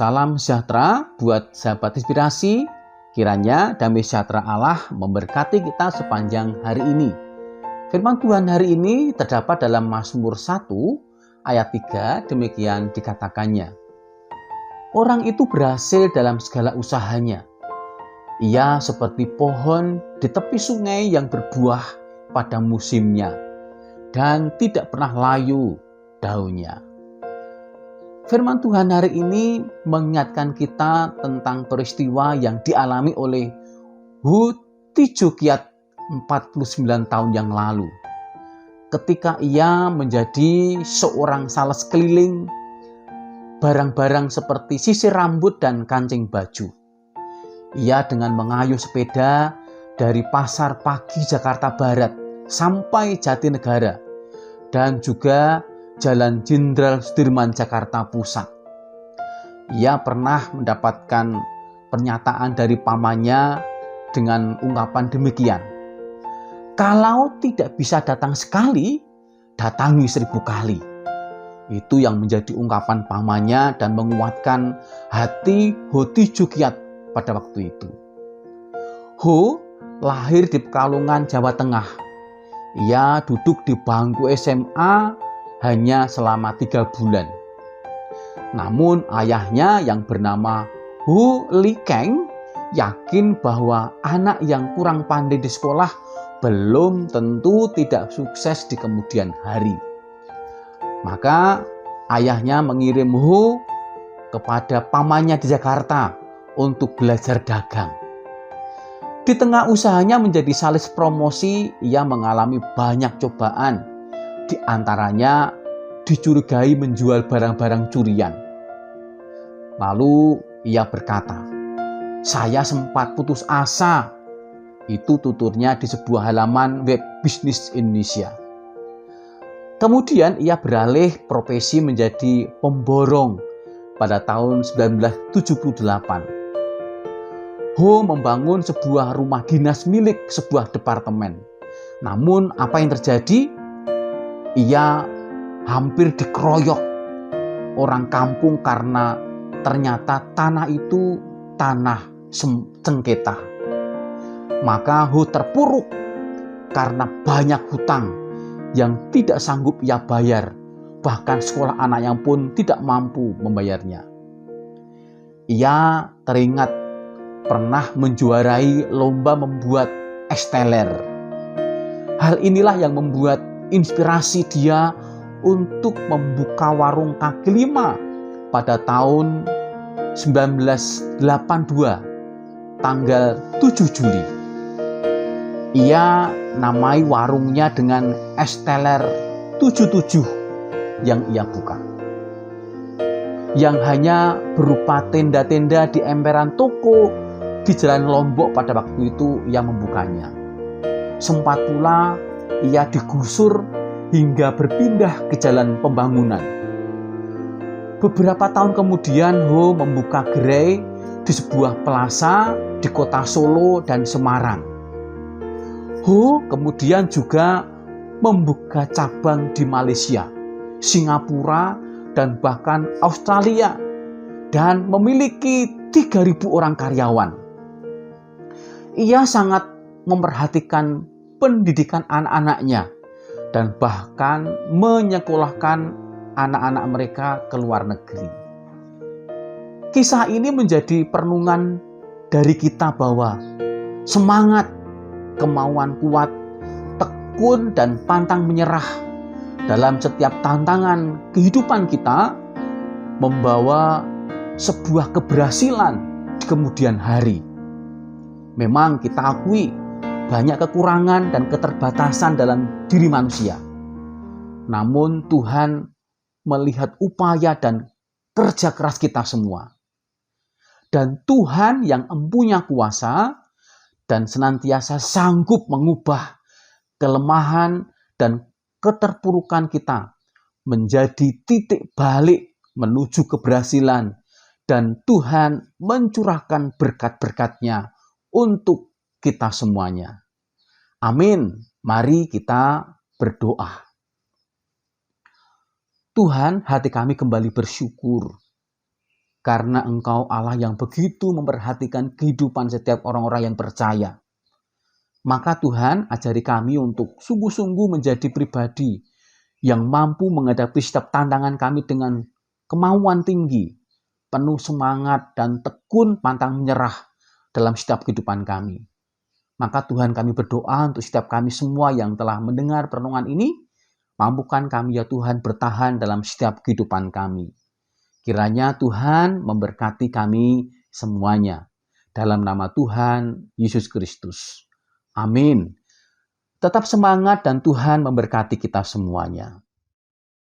Salam sejahtera buat sahabat inspirasi. Kiranya damai sejahtera Allah memberkati kita sepanjang hari ini. Firman Tuhan hari ini terdapat dalam Mazmur 1 ayat 3, demikian dikatakannya. Orang itu berhasil dalam segala usahanya. Ia seperti pohon di tepi sungai yang berbuah pada musimnya dan tidak pernah layu daunnya. Firman Tuhan hari ini mengingatkan kita tentang peristiwa yang dialami oleh Hu Tijokiat 49 tahun yang lalu. Ketika ia menjadi seorang sales keliling barang-barang seperti sisir rambut dan kancing baju. Ia dengan mengayuh sepeda dari Pasar Pagi Jakarta Barat sampai Jatinegara dan juga Jalan Jenderal Sudirman Jakarta Pusat. Ia pernah mendapatkan pernyataan dari pamannya dengan ungkapan demikian. Kalau tidak bisa datang sekali, datangi 1000 kali. Itu yang menjadi ungkapan pamannya dan menguatkan hati Hu Tijokiat pada waktu itu. Hu lahir di Pekalongan, Jawa Tengah. Ia duduk di bangku SMA hanya selama 3 bulan. Namun ayahnya yang bernama Hu Likeng yakin bahwa anak yang kurang pandai di sekolah belum tentu tidak sukses di kemudian hari. Maka ayahnya mengirim Hu kepada pamannya di Jakarta untuk belajar dagang. Di tengah usahanya menjadi sales promosi, ia mengalami banyak cobaan. Di antaranya dicurigai menjual barang-barang curian. Lalu ia berkata, "Saya sempat putus asa." Itu tuturnya di sebuah halaman web bisnis Indonesia. Kemudian ia beralih profesi menjadi pemborong pada tahun 1978. Hu membangun sebuah rumah dinas milik sebuah departemen. Namun apa yang terjadi? Ia hampir dikeroyok orang kampung karena ternyata tanah itu tanah sengketa. Maka Hu terpuruk karena banyak hutang yang tidak sanggup ia bayar. Bahkan sekolah anaknya pun tidak mampu membayarnya. Ia teringat pernah menjuarai lomba membuat es teler. Hal inilah yang membuat inspirasi dia untuk membuka warung kaki lima pada tahun 1982 tanggal 7 Juli. Ia namai warungnya dengan es teler 77 yang ia buka. Yang hanya berupa tenda-tenda di emperan toko di Jalan Lombok pada waktu itu ia membukanya. Sempat pula ia digusur hingga berpindah ke jalan pembangunan. Beberapa tahun kemudian Hu membuka gerai di sebuah plaza di kota Solo dan Semarang. Hu kemudian juga membuka cabang di Malaysia, Singapura, dan bahkan Australia dan memiliki 3.000 orang karyawan. Ia sangat memperhatikan pendidikan anak-anaknya dan bahkan menyekolahkan anak-anak mereka ke luar negeri. Kisah ini menjadi perenungan dari kita bahwa semangat, kemauan kuat, tekun dan pantang menyerah dalam setiap tantangan kehidupan kita membawa sebuah keberhasilan di kemudian hari. Memang kita akui banyak kekurangan dan keterbatasan dalam diri manusia. Namun Tuhan melihat upaya dan kerja keras kita semua. Dan Tuhan yang empunya kuasa dan senantiasa sanggup mengubah kelemahan dan keterpurukan kita menjadi titik balik menuju keberhasilan. Dan Tuhan mencurahkan berkat-berkat-Nya untuk kita semuanya. Amin. Mari kita berdoa. Tuhan, hati kami kembali bersyukur karena Engkau Allah yang begitu memperhatikan kehidupan setiap orang-orang yang percaya. Maka Tuhan, ajari kami untuk sungguh-sungguh menjadi pribadi yang mampu menghadapi setiap tantangan kami dengan kemauan tinggi, penuh semangat dan tekun pantang menyerah dalam setiap kehidupan kami. Maka Tuhan, kami berdoa untuk setiap kami semua yang telah mendengar perenungan ini, mampukan kami ya Tuhan bertahan dalam setiap kehidupan kami. Kiranya Tuhan memberkati kami semuanya. Dalam nama Tuhan Yesus Kristus. Amin. Tetap semangat dan Tuhan memberkati kita semuanya.